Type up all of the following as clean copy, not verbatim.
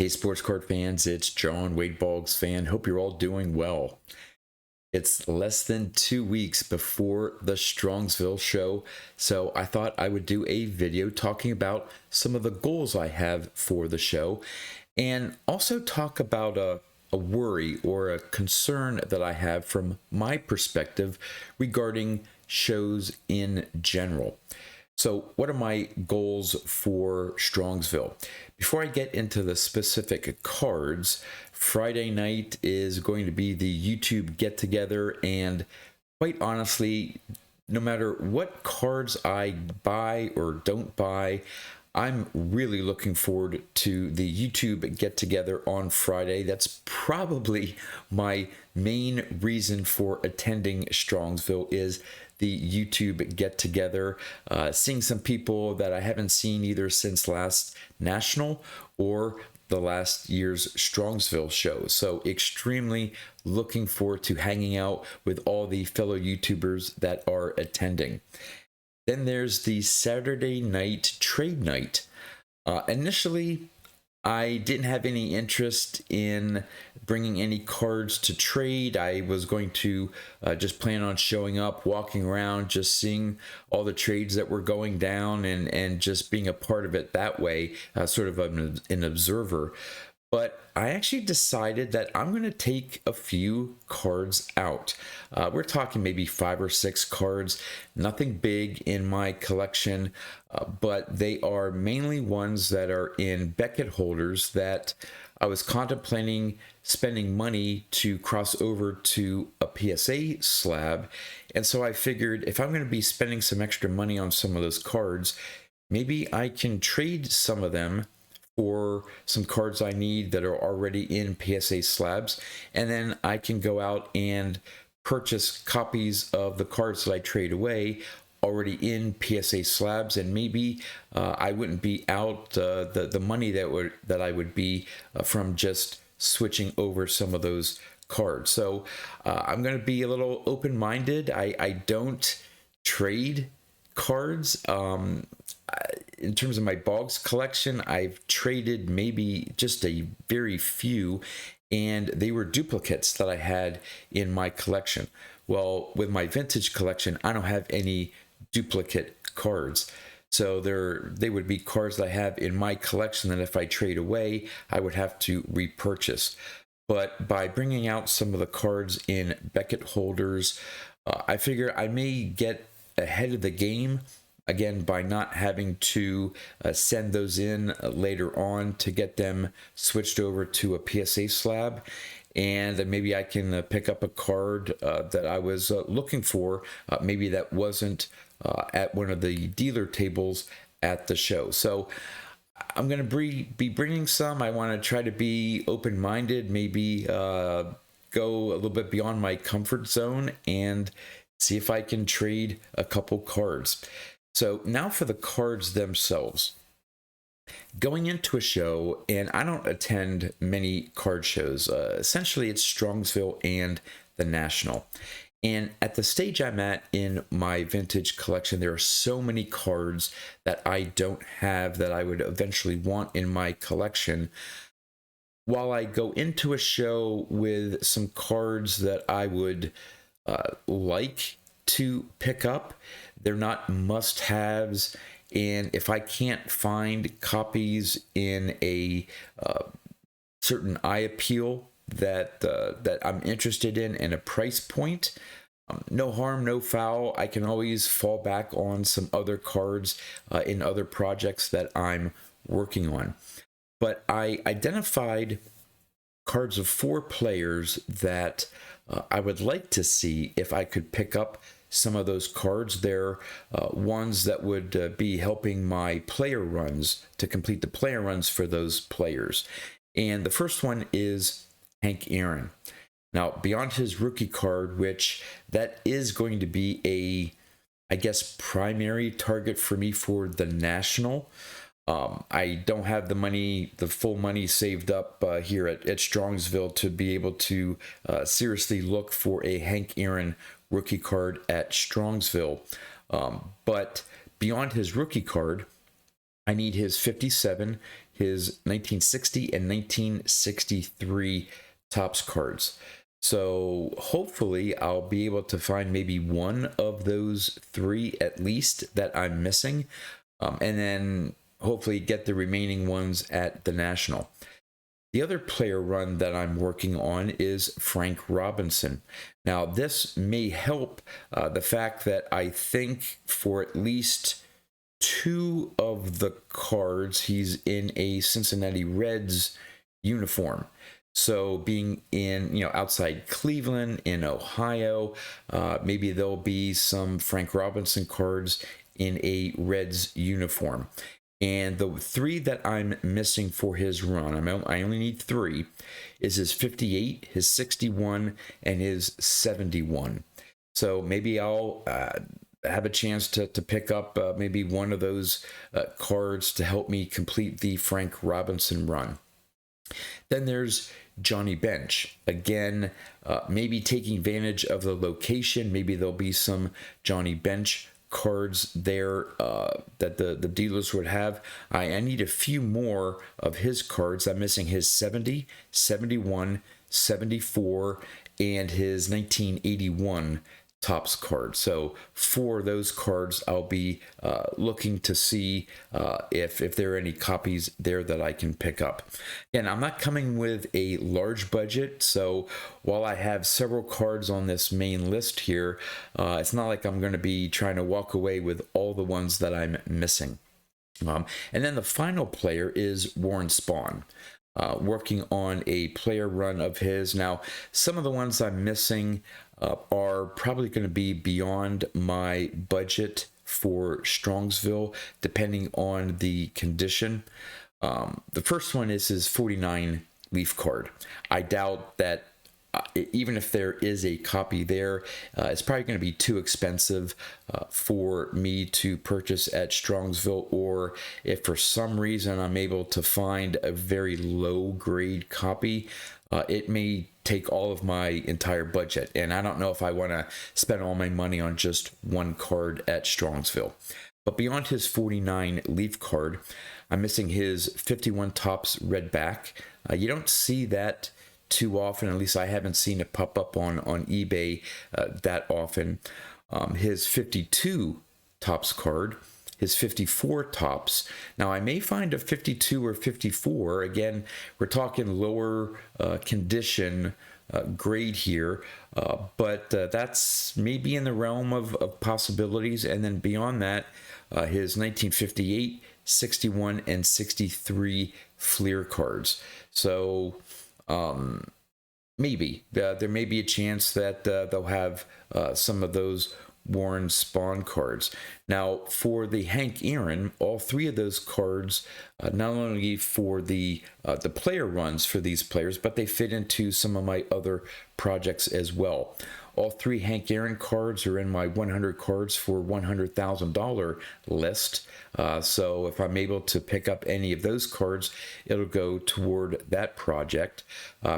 Hey, sports card fans, it's John Wade Boggs fan. Hope you're all doing well. It's less than 2 weeks before the Strongsville show, so I thought I would do a video talking about some of the goals I have for the show and also talk about a worry or a concern that I have from my perspective regarding shows in general. So, what are my goals for Strongsville? Before I get into the specific cards, Friday night is going to be the YouTube get together, and quite honestly, no matter what cards I buy or don't buy, I'm really looking forward to the YouTube get together on Friday. That's probably my main reason for attending Strongsville is the YouTube get together, seeing some people that I haven't seen either since last National or the last year's Strongsville show. So extremely looking forward to hanging out with all the fellow YouTubers that are attending. Then there's the Saturday night trade night. Initially, I didn't have any interest in bringing any cards to trade. I was going to just plan on showing up, walking around, just seeing all the trades that were going down and just being a part of it that way, sort of an observer. But I actually decided that I'm going to take a few cards out. We're talking maybe 5 or 6 cards, nothing big in my collection, but they are mainly ones that are in Beckett holders that I was contemplating spending money to cross over to a PSA slab. And so I figured if I'm going to be spending some extra money on some of those cards, maybe I can trade some of them for some cards I need that are already in PSA slabs, and then I can go out and purchase copies of the cards that I trade away already in PSA slabs, and maybe I wouldn't be out the money that I would be from just switching over some of those cards. So I'm going to be a little open-minded. I don't trade cards. In terms of my Boggs collection, I've traded maybe just a very few, and they were duplicates that I had in my collection. Well, with my vintage collection, I don't have any duplicate cards. So they would be cards that I have in my collection that if I trade away, I would have to repurchase. But by bringing out some of the cards in Beckett holders, I figure I may get ahead of the game again by not having to send those in later on to get them switched over to a PSA slab, and maybe I can pick up a card that I was looking for, maybe that wasn't at one of the dealer tables at the show. So I'm going to be bringing some. I want to try to be open-minded, maybe go a little bit beyond my comfort zone and see if I can trade a couple cards. So now for the cards themselves. Going into a show, and I don't attend many card shows. Essentially, it's Strongsville and the National. And at the stage I'm at in my vintage collection, there are so many cards that I don't have that I would eventually want in my collection. While I go into a show with some cards that I would like to pick up, they're not must-haves, and if I can't find copies in a certain eye appeal that I'm interested in and a price point, no harm, no foul. I can always fall back on some other cards in other projects that I'm working on. But I identified cards of 4 players that I would like to see if I could pick up some of those cards. They're ones that would be helping my player runs to complete the player runs for those players. And the first one is Hank Aaron. Now, beyond his rookie card, which that is going to be I guess, primary target for me for the National. I don't have the full money saved up here at Strongsville to be able to seriously look for a Hank Aaron rookie card at Strongsville. But beyond his rookie card, I need his 57, his 1960 and 1963 Topps cards. So hopefully I'll be able to find maybe one of those three at least that I'm missing, and then hopefully get the remaining ones at the National. The other player run that I'm working on is Frank Robinson. Now, this may help the fact that I think for at least two of the cards, he's in a Cincinnati Reds uniform. So being in, outside Cleveland, in Ohio, maybe there'll be some Frank Robinson cards in a Reds uniform. And the three that I'm missing for his run, I only need three, is his 58, his 61, and his 71. So maybe I'll have a chance to pick up maybe one of those cards to help me complete the Frank Robinson run. Then there's Johnny Bench. Again, maybe taking advantage of the location. Maybe there'll be some Johnny Bench cards there that the dealers would have. I need a few more of his cards. I'm missing his 70, 71, 74, and his 1981 Topps card. So for those cards, I'll be looking to see if there are any copies there that I can pick up. Again, I'm not coming with a large budget, so while I have several cards on this main list here, it's not like I'm going to be trying to walk away with all the ones that I'm missing. And then the final player is Warren Spahn. Working on a player run of his. Now, some of the ones I'm missing are probably going to be beyond my budget for Strongsville, depending on the condition. The first one is his 49 leaf card. I doubt that even if there is a copy there, it's probably going to be too expensive for me to purchase at Strongsville, or if for some reason I'm able to find a very low grade copy, it may take all of my entire budget, and I don't know if I want to spend all my money on just one card at Strongsville. But beyond his 49 leaf card, I'm missing his 51 Topps red back. You don't see that too often, at least I haven't seen it pop up on eBay that often. His 52 Topps card, his 54 Topps. Now I may find a 52 or 54. Again, we're talking lower condition grade here, but that's maybe in the realm of possibilities. And then beyond that, his 1958, 61, and 63 Fleer cards. So maybe there may be a chance that they'll have some of those Warren Spahn cards. Now, for the Hank Aaron, all three of those cards, not only for the player runs for these players, but they fit into some of my other projects as well. All three Hank Aaron cards are in my 100 cards for $100,000 list. So if I'm able to pick up any of those cards, it'll go toward that project.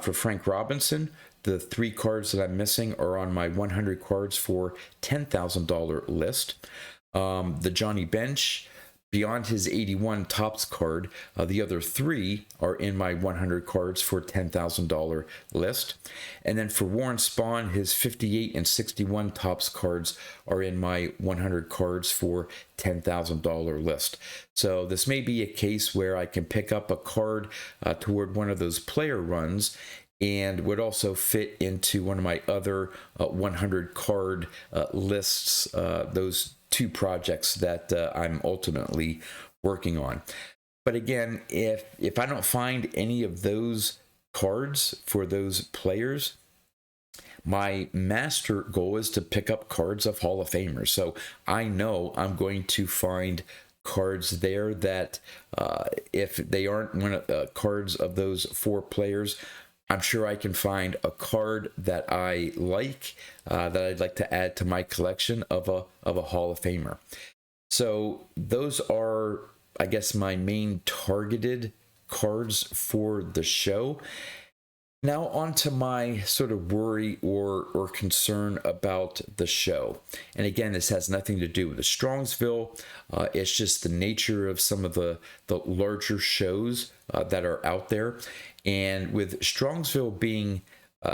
For Frank Robinson, the three cards that I'm missing are on my 100 cards for $10,000 list. The Johnny Bench, beyond his 81 Topps card, the other three are in my 100 cards for $10,000 list. And then for Warren Spahn, his 58 and 61 Topps cards are in my 100 cards for $10,000 list. So this may be a case where I can pick up a card toward one of those player runs, and would also fit into one of my other 100 card lists, those two projects that I'm ultimately working on. But again, if I don't find any of those cards for those players, my master goal is to pick up cards of Hall of Famers. So I know I'm going to find cards there that if they aren't one of cards of those four players, I'm sure I can find a card that I like, that I'd like to add to my collection of a Hall of Famer. So those are, I guess, my main targeted cards for the show. Now on to my sort of worry or concern about the show. And again, this has nothing to do with the Strongsville. It's just the nature of some of the larger shows that are out there. And with Strongsville being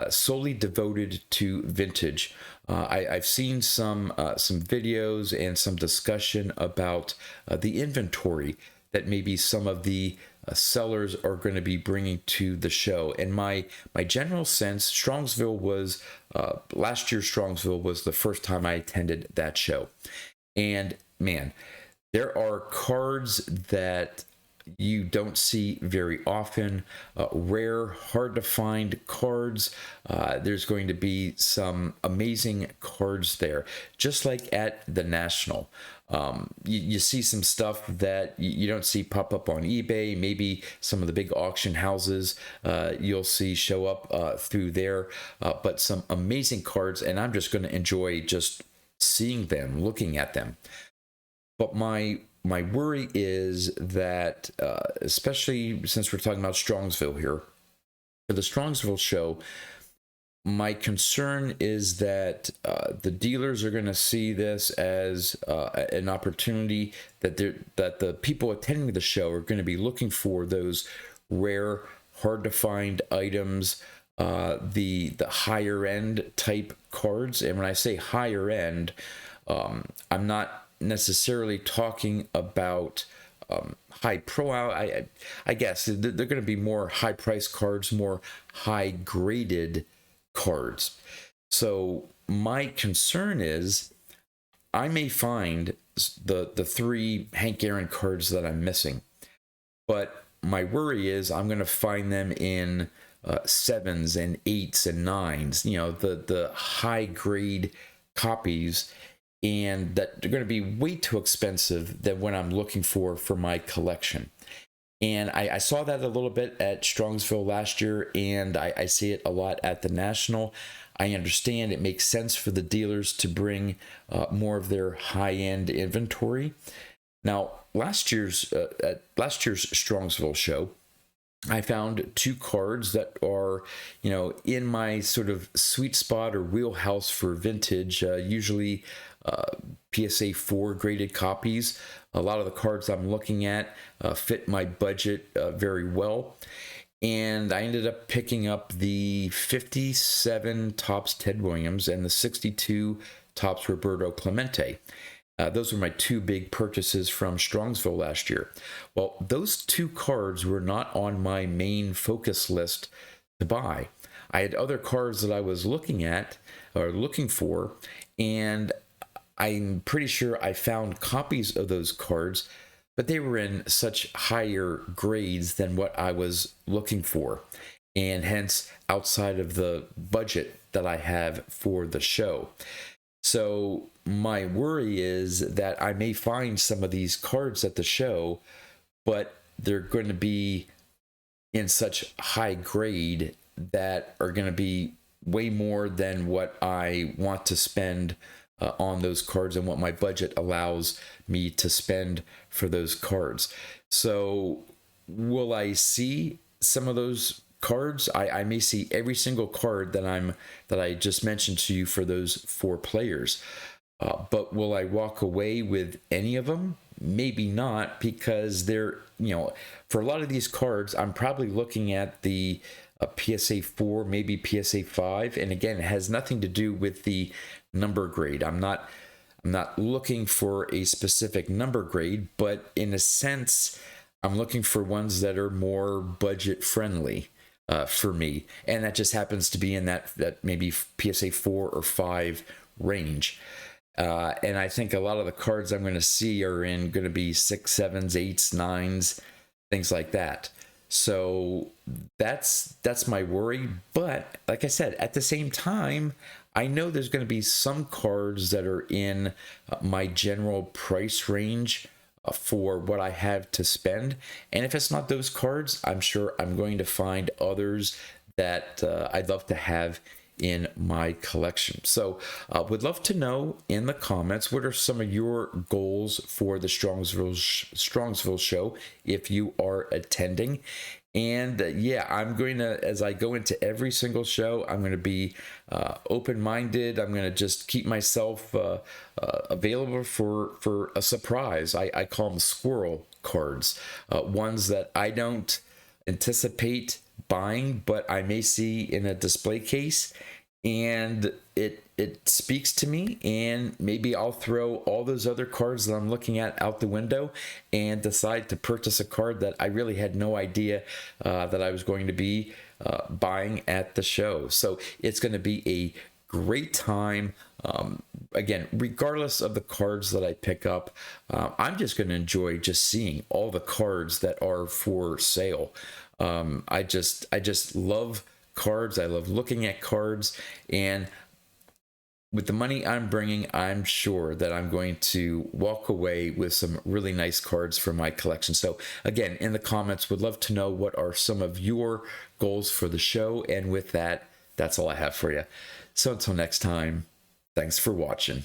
solely devoted to vintage, I've seen some videos and some discussion about the inventory that maybe some of the sellers are going to be bringing to the show. And my general sense, Strongsville was last year. Strongsville was the first time I attended that show, and man, there are cards that you don't see very often, rare, hard to find cards. There's going to be some amazing cards there, just like at the National. You see some stuff that you don't see pop up on eBay. Maybe some of the big auction houses you'll see show up through there, but some amazing cards, and I'm just going to enjoy just seeing them, looking at them. But my worry is that, especially since we're talking about Strongsville here, for the Strongsville show, my concern is that the dealers are going to see this as an opportunity that the people attending the show are going to be looking for those rare, hard to find items, the higher end type cards. And when I say higher end, I'm not necessarily talking about high pro. I guess they're going to be more high price cards, more high graded cards. So my concern is I may find the three Hank Aaron cards that I'm missing, but my worry is I'm going to find them in sevens and eights and nines, the high grade copies, and that they're going to be way too expensive than what I'm looking for my collection. And I saw that a little bit at Strongsville last year, and I see it a lot at the National. I understand it makes sense for the dealers to bring more of their high-end inventory. Now, at last year's Strongsville show, I found two cards that are, in my sort of sweet spot or wheelhouse for vintage, usually PSA 4 graded copies. A lot of the cards I'm looking at fit my budget very well. And I ended up picking up the 57 Topps Ted Williams and the 62 Topps Roberto Clemente. Those were my two big purchases from Strongsville last year. Well, those two cards were not on my main focus list to buy. I had other cards that I was looking at or looking for, and I'm pretty sure I found copies of those cards, but they were in such higher grades than what I was looking for, and hence outside of the budget that I have for the show. So my worry is that I may find some of these cards at the show, but they're going to be in such high grade that are going to be way more than what I want to spend on those cards and what my budget allows me to spend for those cards. So will I see some of those cards? I may see every single card that I just mentioned to you for those four players. But will I walk away with any of them? Maybe not, because they're, for a lot of these cards, I'm probably looking at the PSA 4, maybe PSA 5. And again, it has nothing to do with the number grade. I'm not looking for a specific number grade, but in a sense, I'm looking for ones that are more budget friendly for me. And that just happens to be in that maybe PSA 4 or 5 range. And I think a lot of the cards I'm going to see are going to be 6, 7s, 8s, 9s, things like that. So that's my worry. But like I said, at the same time, I know there's going to be some cards that are in my general price range for what I have to spend. And if it's not those cards, I'm sure I'm going to find others that I'd love to have in my collection. So would love to know in the comments, what are some of your goals for the Strongsville show if you are attending? And yeah, I'm going to, as I go into every single show, I'm going to be open-minded. I'm going to just keep myself available for a surprise. I call them squirrel cards, ones that I don't anticipate buying, but I may see in a display case, and it speaks to me, and maybe I'll throw all those other cards that I'm looking at out the window and decide to purchase a card that I really had no idea that I was going to be buying at the show. So it's going to be a great time. Again, regardless of the cards that I pick up, I'm just going to enjoy just seeing all the cards that are for sale. I just love cards. I love looking at cards, and with the money I'm bringing, I'm sure that I'm going to walk away with some really nice cards for my collection. So again, in the comments, would love to know what are some of your goals for the show. And with that, that's all I have for you. So until next time, thanks for watching.